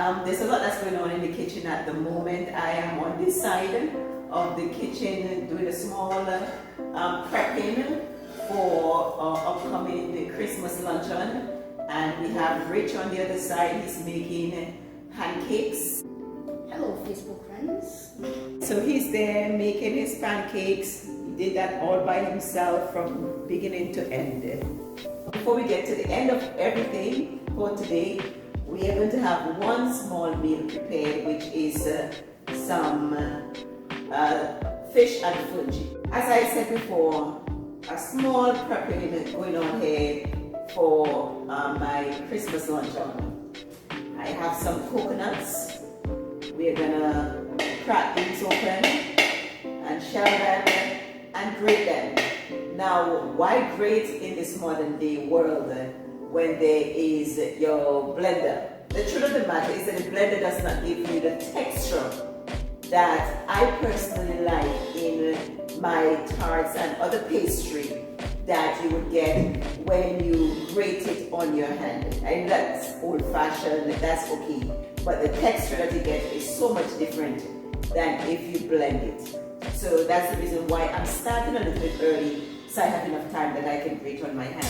There's a lot that's going on in the kitchen at the moment. I am on this side of the kitchen doing a small prepping for upcoming Christmas luncheon, and we have Rich on the other side. He's making pancakes. Hello Facebook friends. So he's there making his pancakes. He did that all by himself from beginning to end. Before we get to the end of everything for today, we are going to have one small meal prepared, which is some fish and fungi. As I said before, a small prepping going on here for my Christmas luncheon. I have some coconuts. We're gonna crack these open and shell them and grate them. Now, why grate in this modern day world when there is your blender? The truth of the matter is that the blender does not give you the texture that I personally like in my tarts and other pastry that you would get when you grate it on your hand. And that's old-fashioned, that's okay. But the texture that you get is so much different than if you blend it. So that's the reason why I'm starting a little bit early, so I have enough time that I can grate on my hand.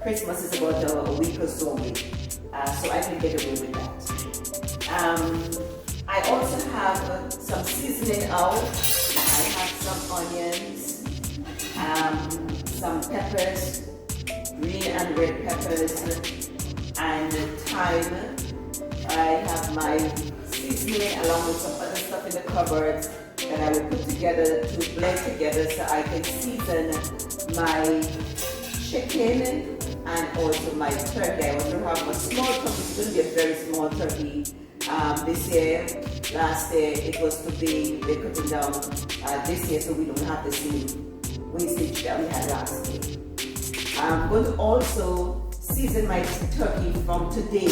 Christmas is about a week or so away, so I can get away with that. I also have some seasoning out. I have some onions, some peppers, green and red peppers, and thyme. I have my seasoning along with some other stuff in the cupboard that I will put together to blend together so I can season my chicken and also my turkey. I want to have a small turkey. It's going to be a very small turkey this year. Last year it was too big. They're cutting down this year so we don't have the same wastage that we had last year. I'm going to also season my turkey from today,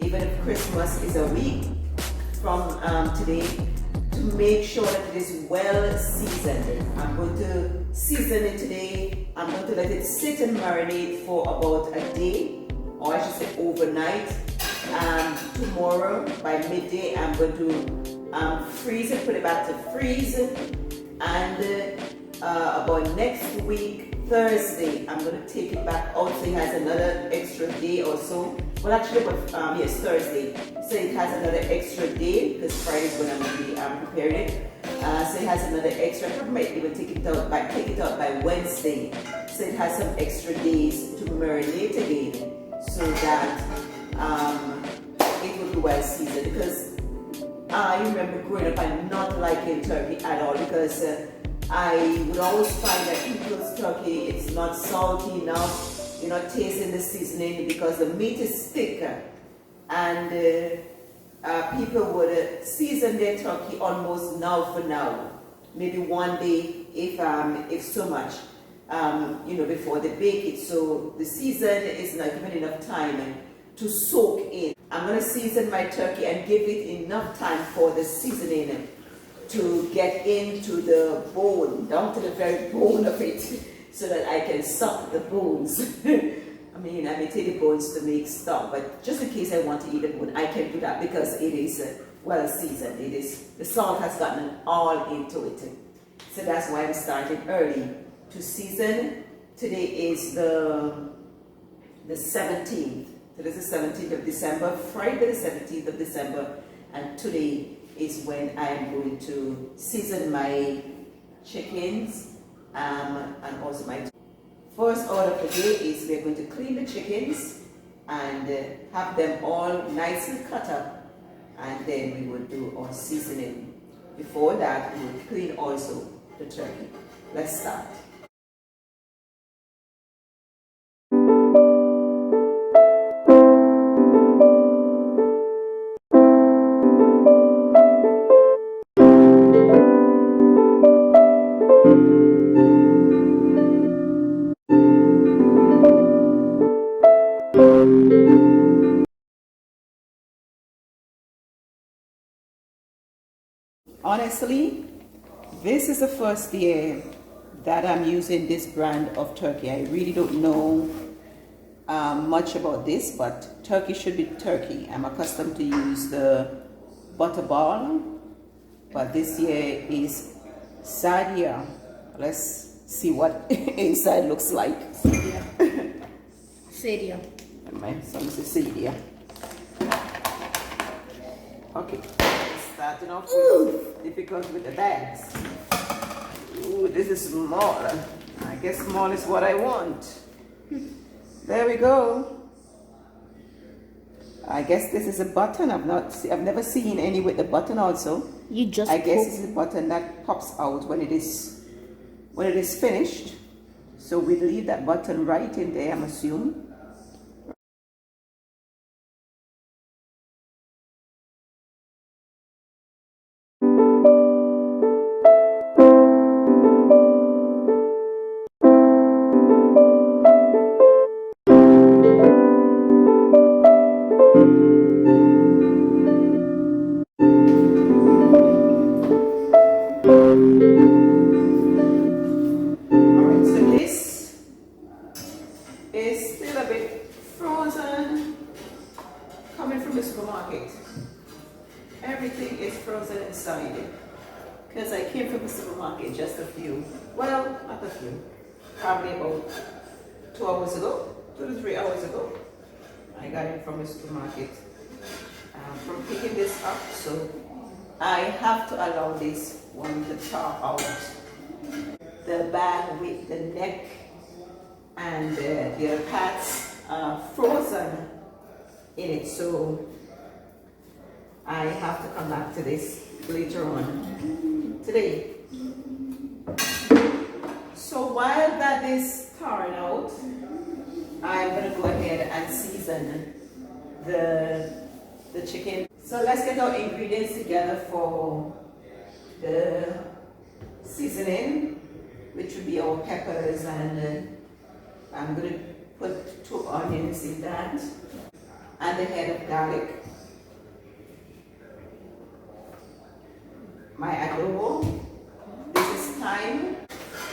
even if Christmas is a week from today, to make sure that it is well seasoned. I'm going to season it today. I'm going to let it sit and marinate for about a day, or I should say overnight. Tomorrow by midday I'm going to freeze it, put it back to freeze, and about next week Thursday I'm going to take it back out so it has another extra day or so. Well, actually, yes, Thursday. So it has another extra day because Friday is when I'm going to be preparing it. So it has another extra. I might even take it out by Wednesday. So it has some extra days to marinate again, so that it will be well seasoned. Because I remember growing up and not liking turkey at all, because I would always find that people's turkey, it's not salty enough. You're not tasting the seasoning because the meat is thicker, and people would season their turkey almost now for now, maybe one day if so much, before they bake it. So the season is not given enough time to soak in. I'm going to season my turkey and give it enough time for the seasoning to get into the bone, down to the very bone of it, so that I can suck the bones. I may take the bones to make stock, but just in case I want to eat the bone, I can do that because it is well seasoned. The salt has gotten all into it. So that's why I'm starting early to season. Today is the 17th. Today is the 17th of December, Friday the 17th of December, and today is when I am going to season my chickens and also my first order of the day is we're going to clean the chickens and have them all nicely cut up, and then we will do our seasoning. Before that, we will clean also the turkey. Let's start. Honestly, this is the first year that I'm using this brand of turkey. I really don't know much about this, but turkey should be turkey. I'm accustomed to use the butterball, but this year is sadia. Let's see what inside looks like. Sadia. Sadia. And my son says sadia. Okay, starting off with difficult with the bags. Ooh, this is small. I guess small is what I want. There we go. I guess this is a button. I've never seen any with the button also. You just I guess it's a button that pops out when it is finished. So we leave that button right in there, I'm assuming. Everything is frozen inside because I came from the supermarket just a few, well, not a few, probably about 2 hours ago, 2 to 3 hours ago. I got it from the supermarket from picking this up, so I have to allow this one to thaw out. The bag with the neck and the other parts are frozen in it, so I have to come back to this later on today. So while that is thawing out, I'm gonna go ahead and season the chicken. So let's get our ingredients together for the seasoning, which would be our peppers, and I'm gonna put 2 onions in that, and a head of garlic. My adobo. This is thyme.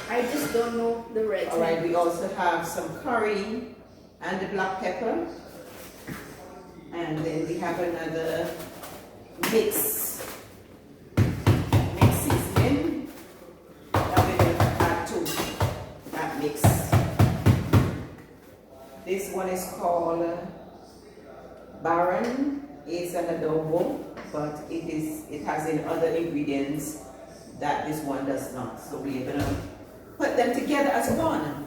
I just don't know the red. All right, we also have some curry and the black pepper. And then we have another mix seasoning that we're going to add to that mix. This one is called Baron. It's an adobo, but it has in other ingredients that this one does not. So we're gonna put them together as one.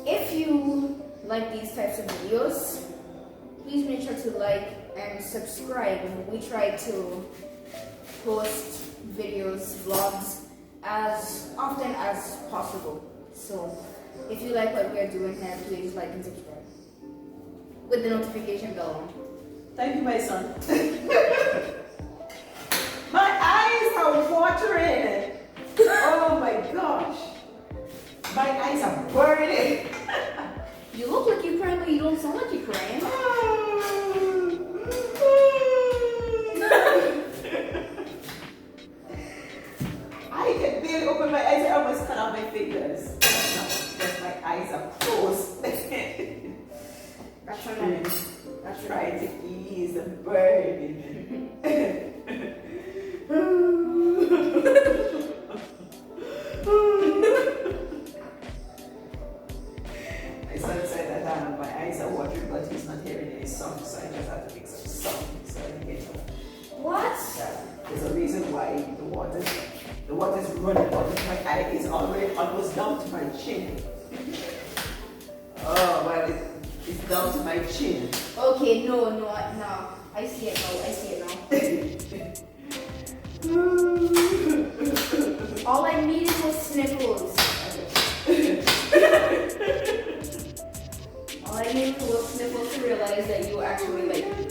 If you like these types of videos, please make sure to like and subscribe. We try to post videos, vlogs as often as possible. So if you like what we're doing here, please like and subscribe with the notification bell on. Thank you, my son. My eyes are watering. Oh my gosh. My eyes are burning. You look like you're crying, but you don't sound like you're crying. I can barely open my eyes. I almost cut off my fingers. No, because my eyes are closed. That's right. That's trying to ease the burden. My son said that my eyes are watering, but he's not hearing any songs, so I just have to make some songs so I can get him. What? There's a reason why the water's running out of my eye. It's already almost down to my chin. Oh, well, it's down to my chin. Okay, no. I see it now. All I needed was sniffles. All I needed was sniffles to realize that you actually like it.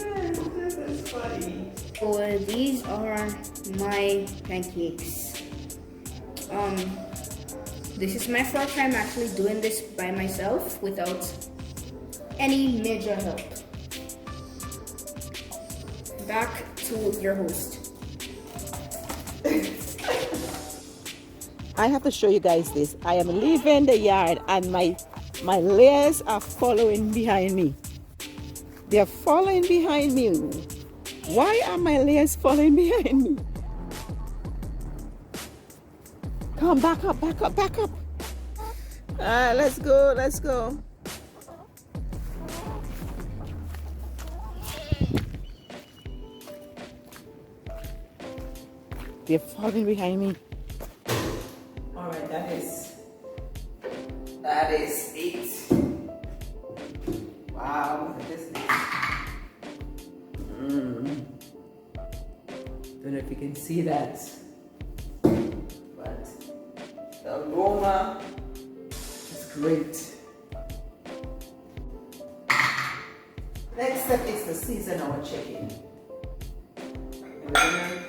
That's funny. So these are my pancakes. This is my first time actually doing this by myself without any major help. Back to your host. I have to show you guys this. I am leaving the yard and my My layers are following behind me. They're following behind me. Why are my layers following behind me? Come back up, back up, back up. Let's go, let's go. They're following behind me. All right, that is it. Wow, this is. Don't know if you can see that, but the aroma is great. Next step is to season our chicken. And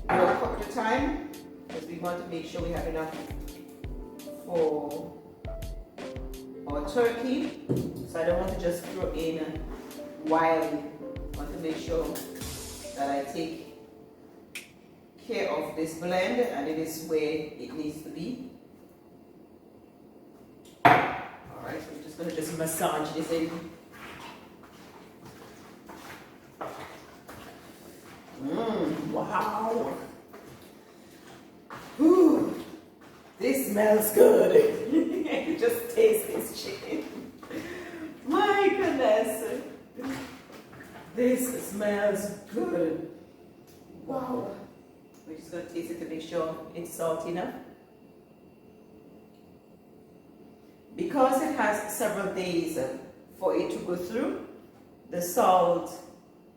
we're gonna do a cup at a time because we want to make sure we have enough for our turkey. So I don't want to just throw in wildly. I want to make sure that I take care of this blend and it is where it needs to be. Alright, so I'm just going to massage this in. Wow! Ooh, this smells good. You just taste this chicken. My goodness. This smells good. Wow. We're just going to taste it to make sure it's salty enough. Because it has several days for it to go through, the salt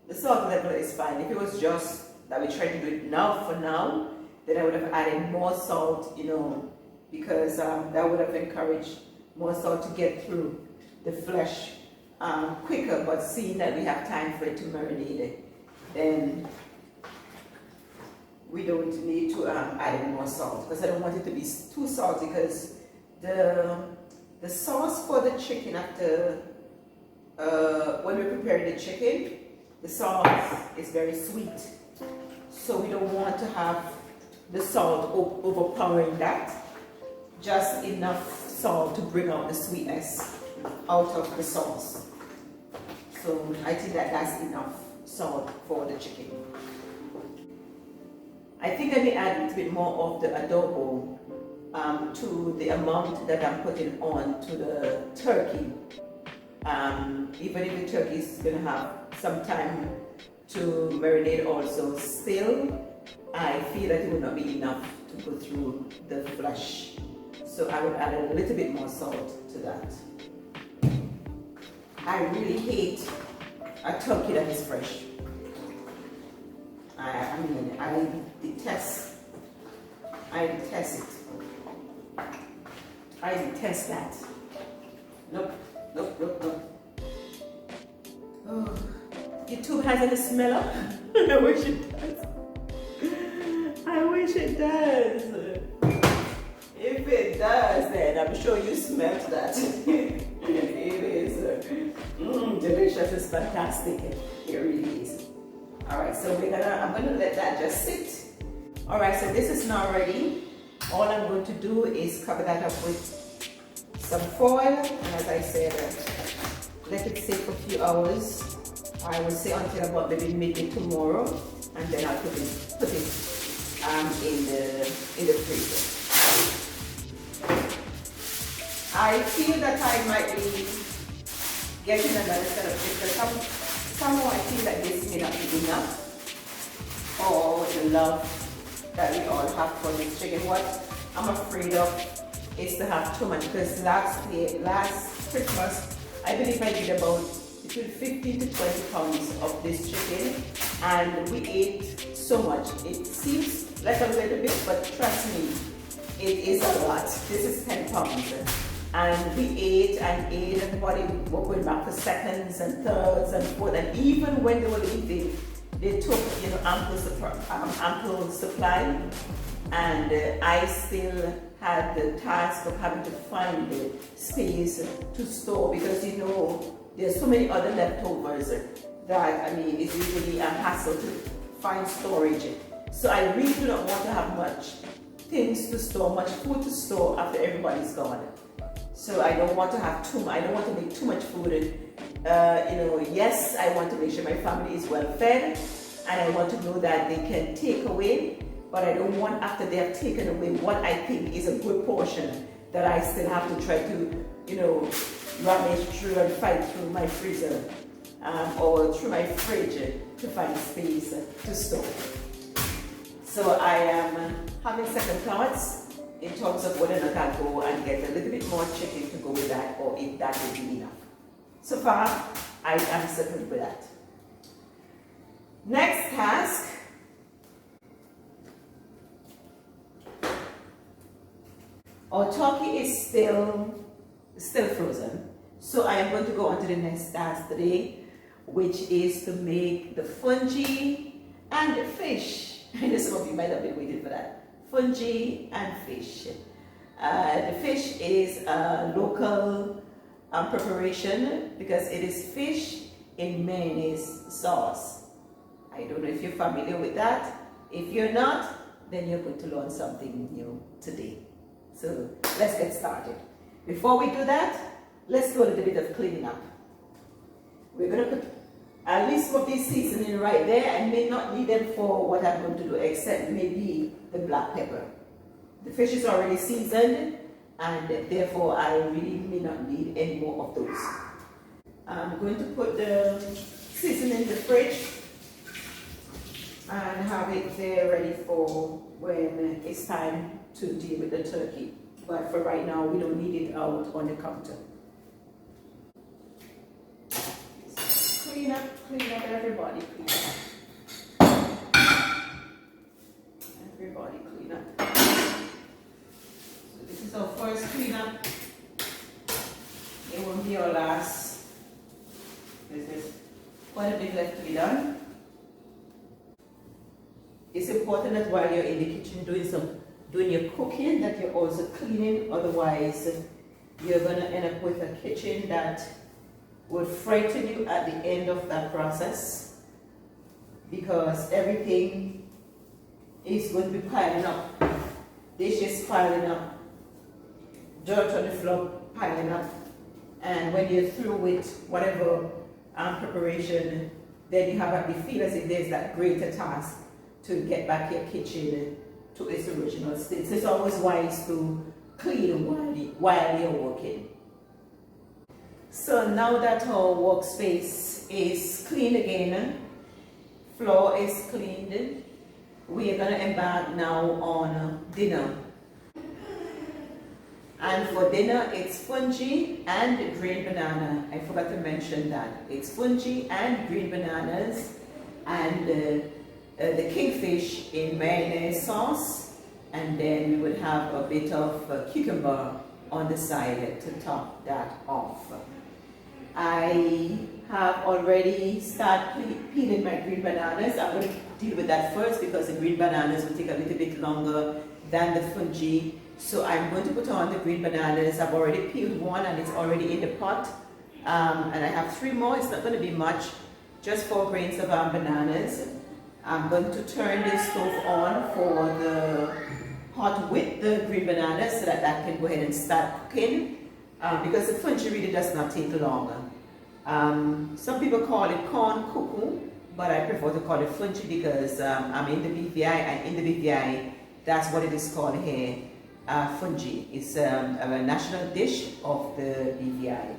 level is fine. If it was just that we tried to do it now for now, then I would have added more salt, because that would have encouraged more salt to get through the flesh quicker. But seeing that we have time for it to marinate, then we don't need to add any more salt, because I don't want it to be too salty, because the sauce for the chicken after when we're preparing the chicken, the sauce is very sweet, so we don't want to have the salt overpowering that. Just enough salt to bring out the sweetness out of the sauce. So I think that that's enough salt for the chicken. I think I may add a little bit more of the adobo to the amount that I'm putting on to the turkey. Even if the turkey is going to have some time to marinate also, still I feel that it would not be enough to go through the flesh. So I would add a little bit more salt to that. I really hate a turkey that is fresh. I detest it. I detest that. Nope. Oh, YouTube has any smeller? I wish it does. I wish it does. If it does, then I'm sure you smelt that. It is delicious. It's fantastic. It really is. All right, so I'm gonna let that just sit. All right, so this is now ready. All I'm going to do is cover that up with some foil, and as I said, let it sit for a few hours. I will say until about maybe midday tomorrow, and then I'll put it in the freezer. I feel that I might be getting another set of chicken. Somehow I feel that this may not be enough for the love that we all have for this chicken. What I'm afraid of is to have too much, because last Christmas, I believe I did about between 15 to 20 pounds of this chicken, and we ate so much. It seems like a little bit, but trust me, it is a lot. This is 10 pounds. And we ate and ate, and everybody were going back for seconds and thirds and fourths, and even when they were eating, they took ample supply, and I still had the task of having to find the space to store, because there's so many other leftovers that it's usually a hassle to find storage. So I really do not want to have much things to store, much food to store after everybody's gone. So I don't want to have I don't want to make too much food. Yes, I want to make sure my family is well fed, and I want to know that they can take away, but I don't want, after they have taken away what I think is a good portion, that I still have to try to, rummage through and fight through my freezer or through my fridge to find space to store. So I am having second thoughts in terms of whether or not I'll go and get a little bit more chicken to go with that, or if that will be enough. So far, I am settled with that. Next task. Our turkey is still frozen. So I am going to go on to the next task today, which is to make the fungi and the fish. I know some of you might have been waiting for that. Fungi and fish. The fish is a local preparation because it is fish in mayonnaise sauce. I don't know if you're familiar with that. If you're not, then you're going to learn something new today. So let's get started. Before we do that, let's do a little bit of cleaning up. We're going to put at least some of these seasoning right there. I may not need them for what I'm going to do, except maybe the black pepper. The fish is already seasoned, and therefore I really may not need any more of those. I'm going to put the seasoning in the fridge and have it there ready for when it's time to deal with the turkey. But for right now, we don't need it out on the counter. Clean up, everybody clean up. Everybody clean up. So this is our first cleanup. It won't be our last. There's quite a bit left to be done. It's important that while you're in the kitchen doing your cooking, that you're also cleaning. Otherwise, you're going to end up with a kitchen that would frighten you at the end of that process, because everything is going to be piling up. Dishes piling up, dirt on the floor piling up, and when you're through with whatever preparation, then you have to feel as if there's that greater task to get back your kitchen to its original state. So it's always wise to clean while you're working. So now that our workspace is clean again, floor is cleaned, we are going to embark now on dinner. And for dinner, it's fungi and green banana. I forgot to mention that. It's fungi and green bananas and the kingfish in mayonnaise sauce, and then we would have a bit of cucumber on the side to top that off. I have already started peeling my green bananas. I'm going to deal with that first because the green bananas will take a little bit longer than the fungi. So I'm going to put on the green bananas. I've already peeled one and it's already in the pot. And I have 3 more. It's not going to be much, just 4 grains of bananas. I'm going to turn the stove on for the pot with the green bananas so that that can go ahead and start cooking. Because the fungi really does not take long. Some people call it corn cuckoo, but I prefer to call it fungi because I'm in the BVI, and in the BVI, that's what it is called here, fungi. It's a national dish of the BVI.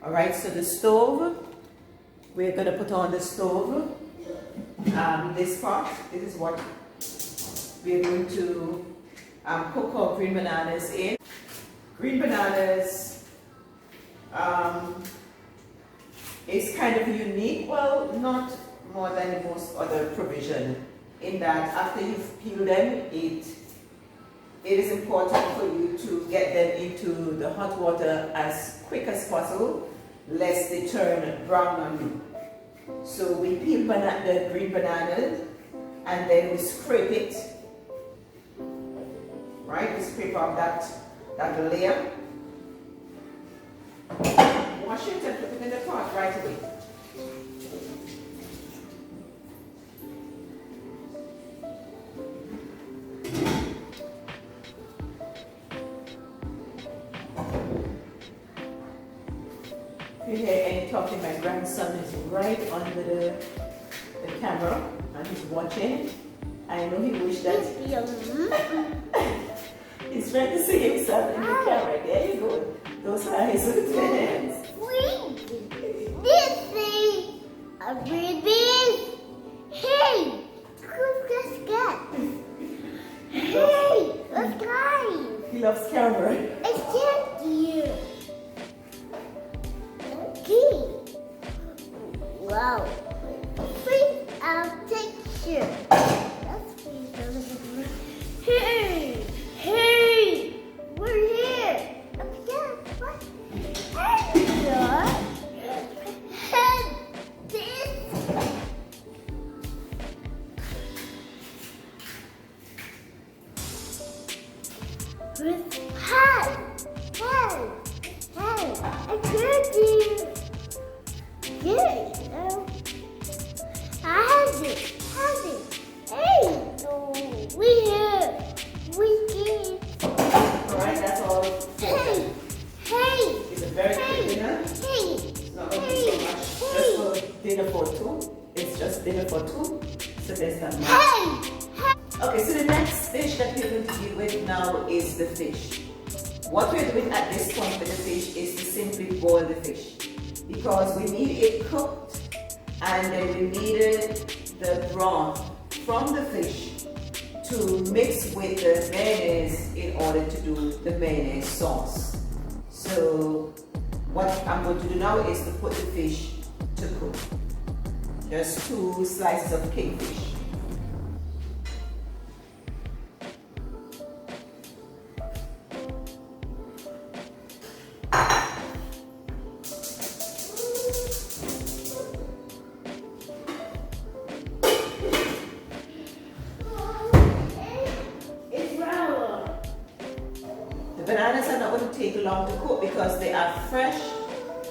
All right, so the stove, we're going to put on the stove this pot. This is what we're going to cook our green bananas in. Green bananas is kind of unique, well, not more than most other provision, in that after you've peeled them, it is important for you to get them into the hot water as quick as possible, lest they turn brown on you. So we peel the green bananas and then we scrape it, right? We scrape off that layer. Wash it and put it in the pot right away. you hear any talking, my grandson is right under the camera and he's watching. I know he wished that he's trying to see himself in the camera. There you go. Those eyes with the hands. This thing, a baby. Hey, let's get. Hey, let's go. He loves camera. I can't you. Okay. Wow. Please, I'll take you. That's pretty. Hey, hey, we're here. Yeah, what? Hey, Hi! Hey! Hey! I heard you! Good! I have it! Have it! Hey! No! We here! We here! Alright, that's all. Hey! Hey! It's a very quick dinner. Hey! It's not going to be so much. Just for dinner for two. It's just dinner for two. So there's not much. Hey! Okay, so the next dish that we're going to deal with now is the fish. What we're doing at this point with the fish is to simply boil the fish, because we need it cooked and then we needed the broth from the fish to mix with the mayonnaise in order to do the mayonnaise sauce. So what I'm going to do now is to put the fish to cook. Just 2 slices of kingfish. The bananas are not going to take long to cook because they are fresh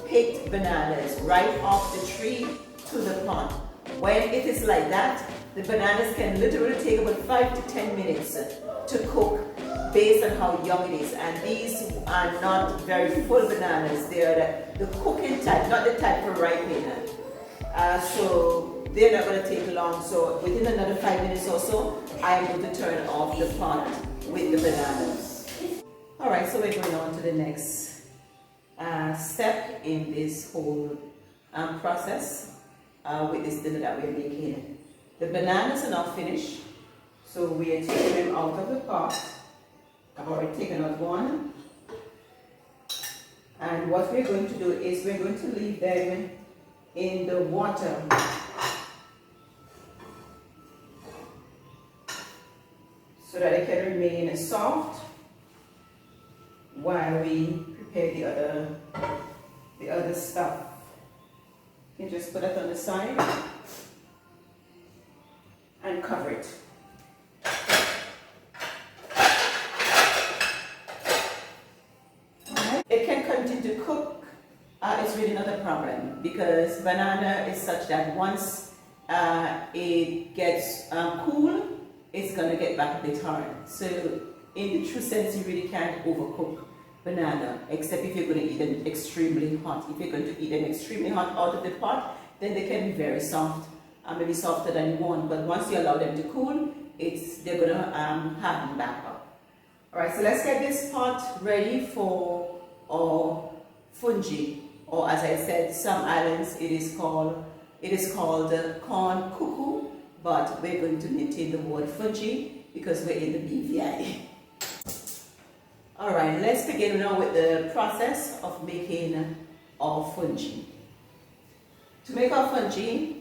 picked bananas right off the tree to the pot. When it is like that, the bananas can literally take about 5 to 10 minutes to cook based on how young it is. And these are not very full bananas. They are the cooking type, not the type for ripening. So they're not going to take long. So within another 5 minutes or so, I'm going to turn off the pot with the bananas. Alright, so we're going on to the next step in this whole process with this dinner that we're making. The bananas are now finished, so we are taking them out of the pot. I've already taken out one. And what we're going to do is we're going to leave them in the water so that they can remain soft while we prepare the other stuff. You can just put it on the side and cover it. Right. It can continue to cook. It's really not a problem because banana is such that once it gets cool, it's gonna get back a bit hard. So in the true sense, you really can't overcook banana, except if you're going to eat them extremely hot. If you're going to eat them extremely hot out of the pot, then they can be very soft, maybe softer than you want. But once you allow them to cool, they're going to harden back up. All right, so let's get this pot ready for our fungi, or as I said, some islands it is called corn cuckoo, but we're going to maintain the word fungi because we're in the BVI. Alright, let's begin now with the process of making our fungi. To make our fungi,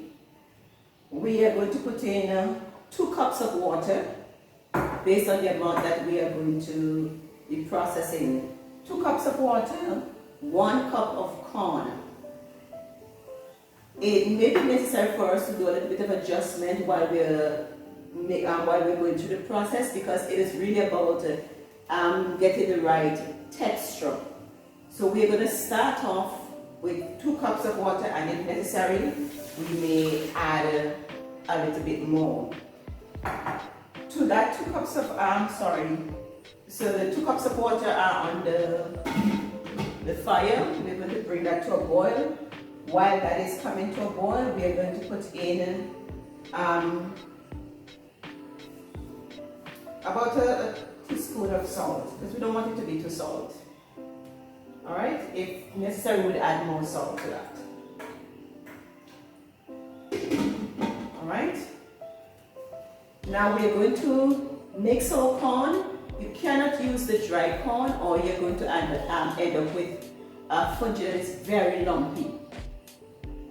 we are going to put in 2 cups of water based on the amount that we are going to be processing. 2 cups of water, 1 cup of corn. It may be necessary for us to do a little bit of adjustment while we're going through the process, because it is really about getting the right texture. So we're going to start off with 2 cups of water, and if necessary, we may add a little bit more. To that 2 cups of, so the 2 cups of water are on the fire. We're going to bring that to a boil. While that is coming to a boil, we are going to put in about a teaspoon of salt, because we don't want it to be too salt. Alright, if necessary, we'll add more salt to that. Alright, now we are going to mix our corn. You cannot use the dry corn, or you're going to end up with a fungi that is very lumpy.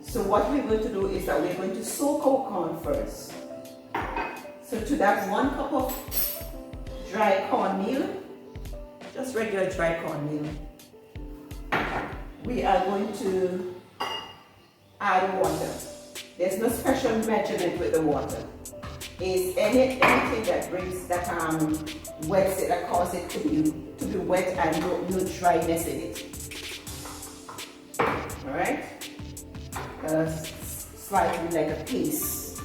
So what we're going to do is that we're going to soak our corn first. So to that 1 cup of dry cornmeal, just regular dry cornmeal, we are going to add water. There's no special measurement with the water. It's anything that brings that wets it, that causes it to be wet and no dryness in it. Alright? Slightly like a paste.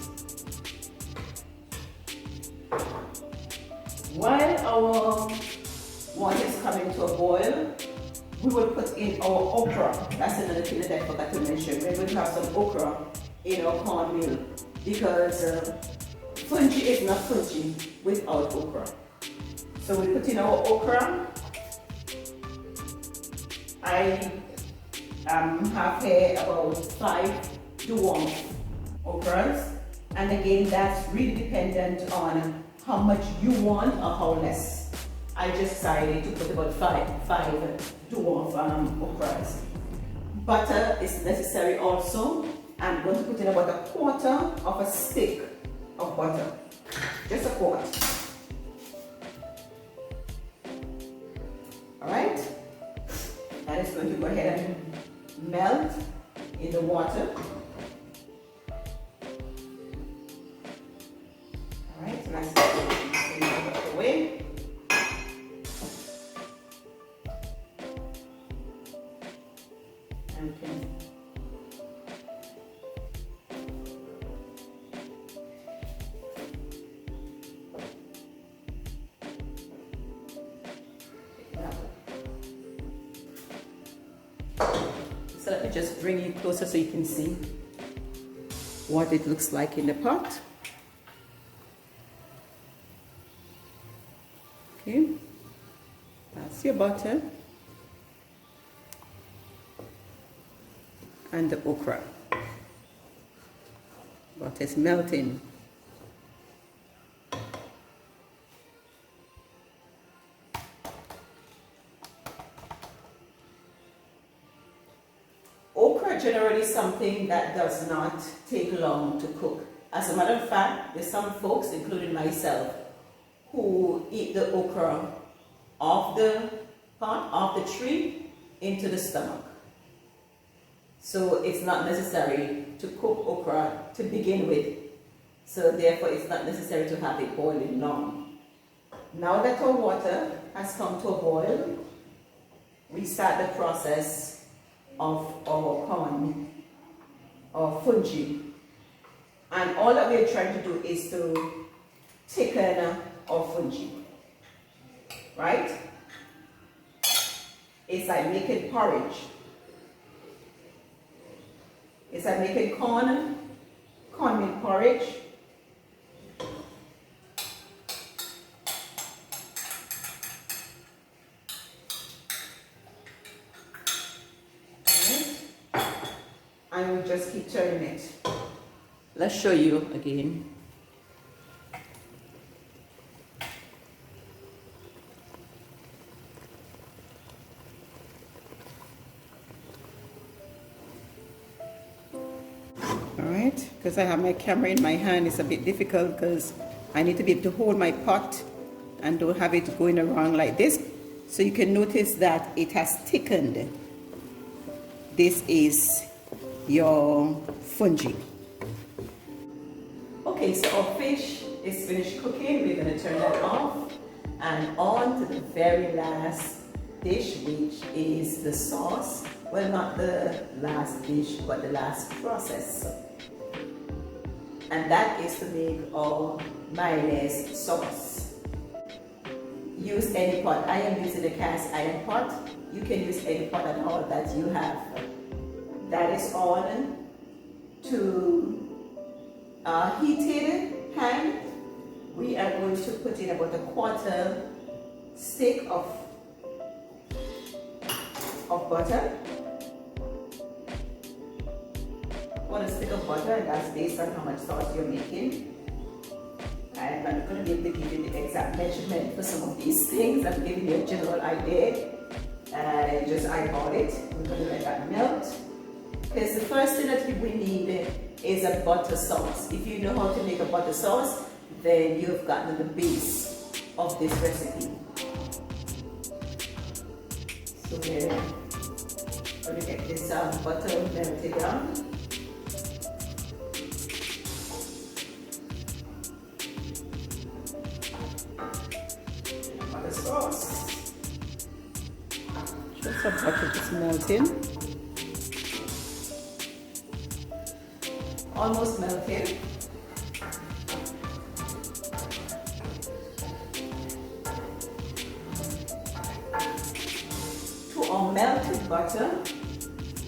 While our water is coming to a boil, we will put in our okra. That's another thing that I forgot to mention. We're going to have some okra in our cornmeal, because fungi is not fungi without okra. So we put in our okra. I have here about 5 dwarf okras, and again that's really dependent on how much you want or how less. I just decided to put about 5 dwarf okras. Butter is necessary also. I'm going to put in about 1/4 of a stick of butter, just 1/4. Alright, that is going to go ahead and melt in the water. Alright, so let's take it out of the way. Okay. So let me just bring you closer so you can see what it looks like in the pot. Okay, that's your butter and the okra. Butter is melting. Okra generally something that does not take long to cook. As a matter of fact, there's some folks, including myself, who eat the okra off the pot, off the tree, into the stomach. So it's not necessary to cook okra to begin with. So therefore it's not necessary to have it boiling long. Now that our water has come to a boil, we start the process of our corn, or fungi. And all that we're trying to do is to thicken our fungi, right? It's like making porridge. It's like making cornmeal porridge. And we just keep turning it. Let's show you again. Alright, because I have my camera in my hand, it's a bit difficult because I need to be able to hold my pot and don't have it going around like this. So you can notice that it has thickened. This is your fungi. Okay, so our fish is finished cooking. We're going to turn that off and on to the very last dish, which is the sauce. Well, not the last dish, but the last process. And that is to make our mayonnaise sauce. Use any pot. I am using a cast iron pot. you can use any pot at all that you have. That is on to a heated pan. We are going to put in about a quarter stick of butter. Quarter stick of butter, and that's based on how much sauce you're making. I'm not going to be able to give you the exact measurement for some of these things. I'm giving you a general idea. And just eyeball it. We're going to let that melt. Because the first thing that we need is a butter sauce. If you know how to make a butter sauce, then you've gotten the base of this recipe. So we're going to get this butter melted down. Butter sauce. Just some butter just melting. Almost melted. To our melted butter,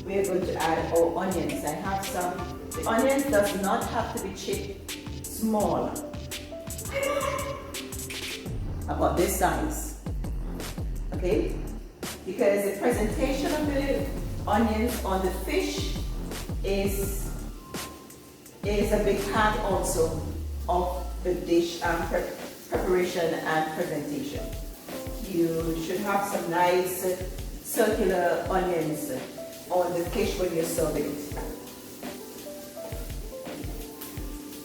we are going to add our onions. I have some. The onions does not have to be chipped small. About this size. Okay? Because the presentation of the onions on the fish is a big part also of the dish preparation and presentation. You should have some nice circular onions on the fish when you're serving it.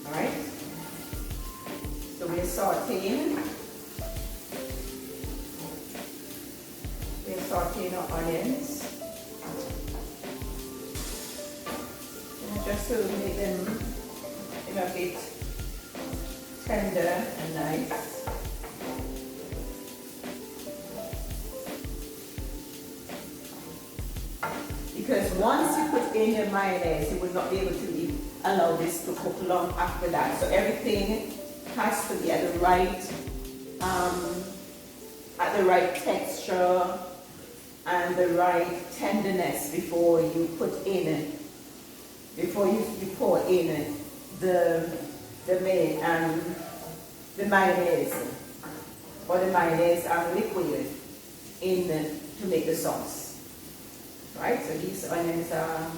Alright? So we're sauteing. We're sauteing our onions. Just to make them a bit tender and nice. Because once you put in your mayonnaise, you will not be able to allow this to cook long after that. So everything has to be at the right texture and the right tenderness before you put in, before you pour in the mayonnaise or the mayonnaise liquid in to make the sauce. Right? So these onions are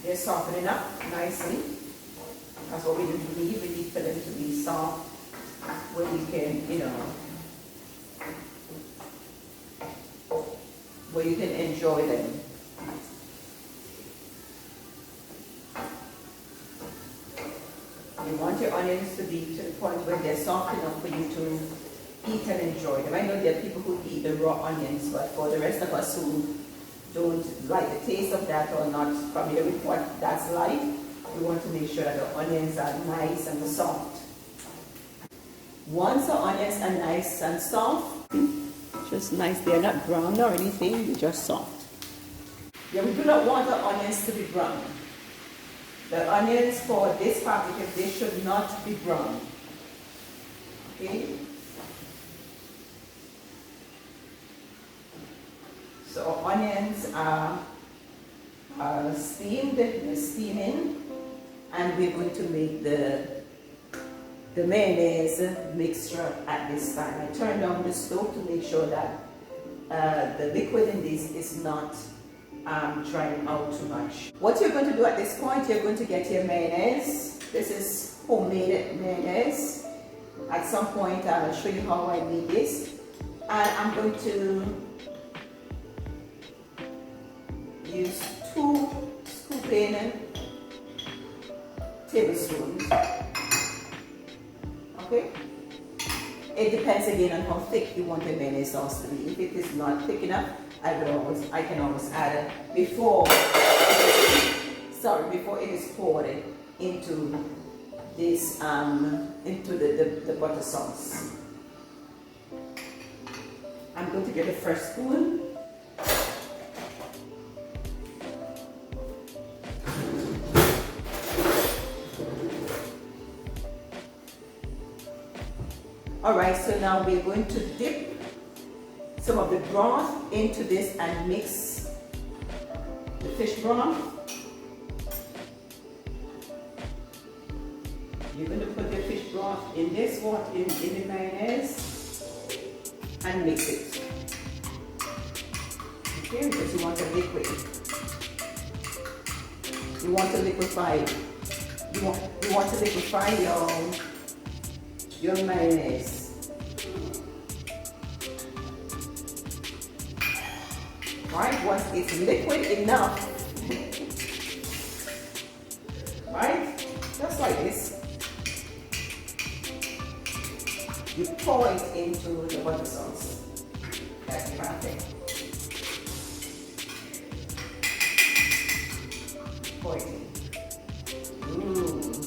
they're softening up nicely. That's what we need. We need for them to be soft where we can, where you can enjoy them. You want your onions to be to the point where they're soft enough for you to eat and enjoy them. I know there are people who eat the raw onions, but for the rest of us who don't like the taste of that or not familiar with what that's like, we want to make sure that the onions are nice and soft. Once the onions are nice and soft, just nice, they're not brown or anything, they're just soft. Yeah, we do not want the onions to be brown. The onions for this particular dish should not be brown. Okay? So onions are steamed, they're steaming, and we're going to make the mayonnaise mixture at this time. I turn down the stove to make sure that the liquid in this is not drying out too much. What you're going to do at this point, you're going to get your mayonnaise. This is homemade mayonnaise. At some point I'll show you how I make this. And I'm going to use 2 scooping tablespoons. Okay? It depends again on how thick you want the mayonnaise sauce to be. If it is not thick enough, I can always add it before it is poured into this into the butter sauce. I'm going to get the first spoon. Alright, so now we're going to dip some of the broth into this and mix the fish broth. You're going to put the fish broth in this water, in the mayonnaise, and mix it. Okay, because you want a liquid. You want to liquefy. You want to liquefy your mayonnaise. Right? Once it's liquid enough, right? Just like this. You pour it into the butter sauce. That's perfect. Pour it in.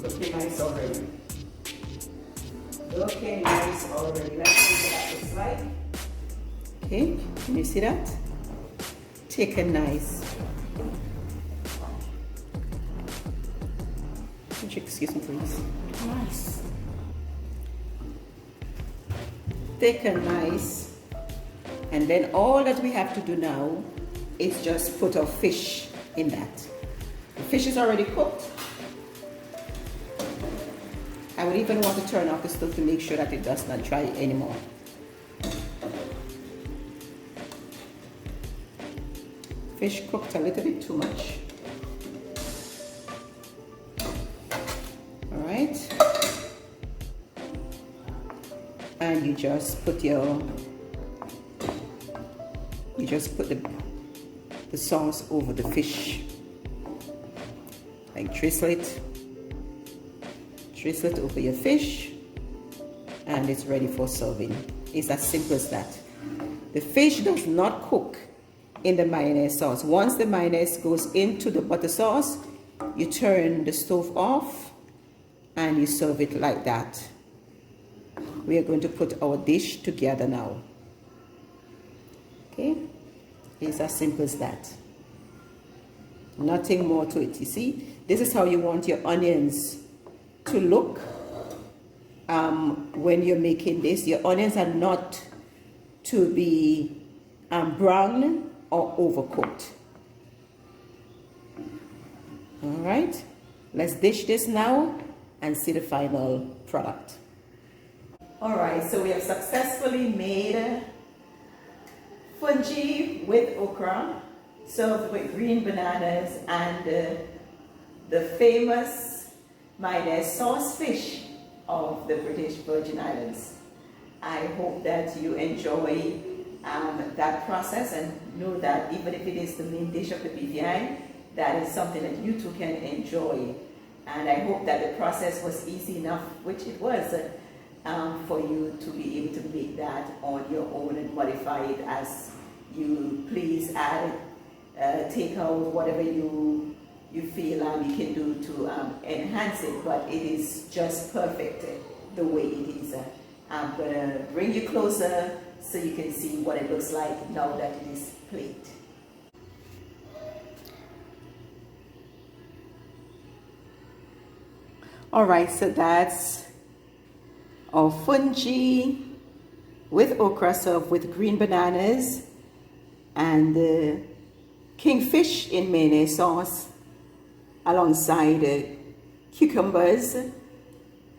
Looking nice already. Looking nice already. Let's see what that looks like. Okay, can you see that? Thick and nice. Excuse me, please. Nice. Thick and nice. And then all that we have to do now is just put our fish in that. The fish is already cooked. I would even want to turn off the stove to make sure that it does not dry anymore. Fish cooked a little bit too much. All right. And you just put the sauce over the fish. Like drizzle it over your fish, and it's ready for serving. It's as simple as that. The fish does not cook in the mayonnaise sauce. Once the mayonnaise goes into the butter sauce, you turn the stove off and you serve it like that. We are going to put our dish together now. Okay? It's as simple as that. Nothing more to it. You see, this is how you want your onions to look when you're making this. Your onions are not to be brown or overcooked. All right, let's dish this now and see the final product. All right, so we have successfully made fungi with okra, served with green bananas and the famous mayonnaise sauce fish of the British Virgin Islands. I hope that you enjoy that process and know that even if it is the main dish of the BVI, that is something that you too can enjoy. And I hope that the process was easy enough, which it was, for you to be able to make that on your own and modify it as you please. Add take out whatever you feel you can do to enhance it, but it is just perfect the way it is. I'm going to bring you closer so you can see what it looks like now that it is plate. Alright, so that's our fungi with okra served with green bananas and kingfish in mayonnaise sauce alongside cucumbers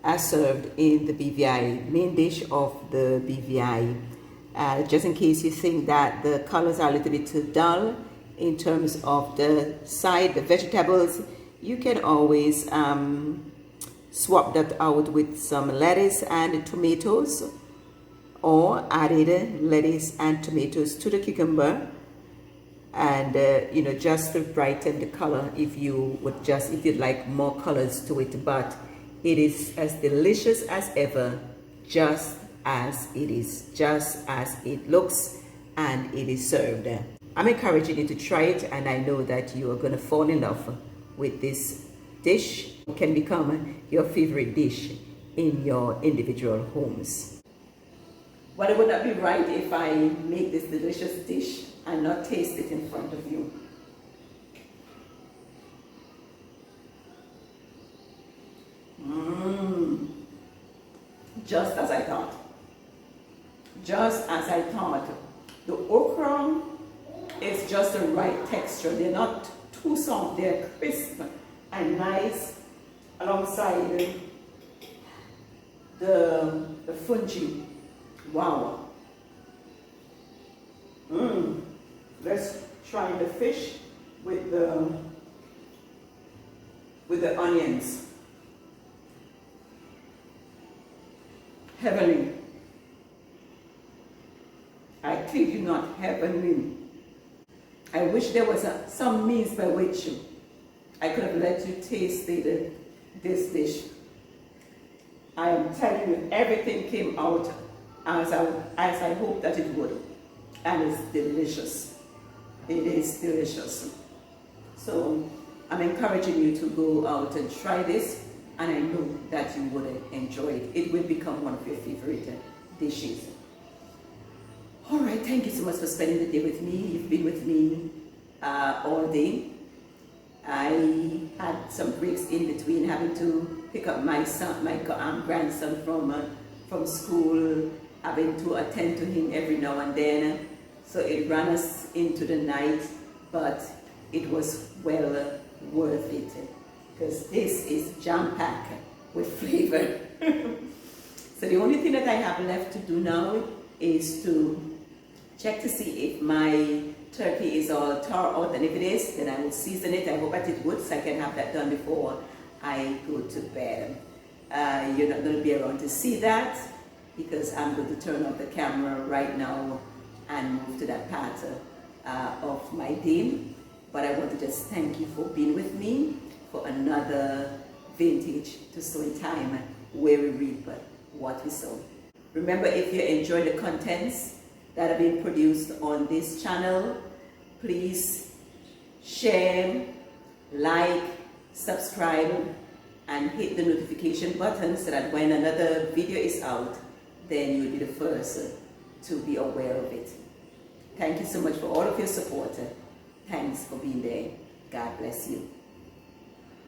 as served in the BVI, main dish of the BVI. Just in case you think that the colors are a little bit too dull in terms of the side, the vegetables, you can always swap that out with some lettuce and tomatoes, or added lettuce and tomatoes to the cucumber, and you know, just to brighten the color if you would just, if you'd like more colors to it. But it is as delicious as ever, just as it is, just as it looks and it is served. I'm encouraging you to try it, and I know that you are going to fall in love with this dish. It can become your favorite dish in your individual homes. But it would not be right if I make this delicious dish and not taste it in front of you. Just as I thought. Just as I thought. The okra is just the right texture. They're not too soft, they're crisp and nice alongside the fungi. Wow. Let's try the fish with the onions. Heavenly. I kid you not, heavenly. I wish there was some means by which I could have let you taste this dish. I am telling you, everything came out as I hoped that it would. And it's delicious. It is delicious. So I'm encouraging you to go out and try this, and I know that you would enjoy it. It will become one of your favorite dishes. All right, thank you so much for spending the day with me. You've been with me all day. I had some breaks in between, having to pick up my son, my grandson from school, having to attend to him every now and then. So it ran us into the night, but it was well worth it, because this is jam-packed with flavor. So the only thing that I have left to do now is to check to see if my turkey is all tore out, and if it is, then I will season it. I hope that it would, so I can have that done before I go to bed. You're not going to be around to see that, because I'm going to turn off the camera right now and move to that part of my day. But I want to just thank you for being with me for another vintage to sowing time, where we reap what we sow. Remember, if you enjoy the contents that are being produced on this channel, please share, like, subscribe, and hit the notification button so that when another video is out, then you'll be the first to be aware of it. Thank you so much for all of your support. Thanks for being there. God bless you.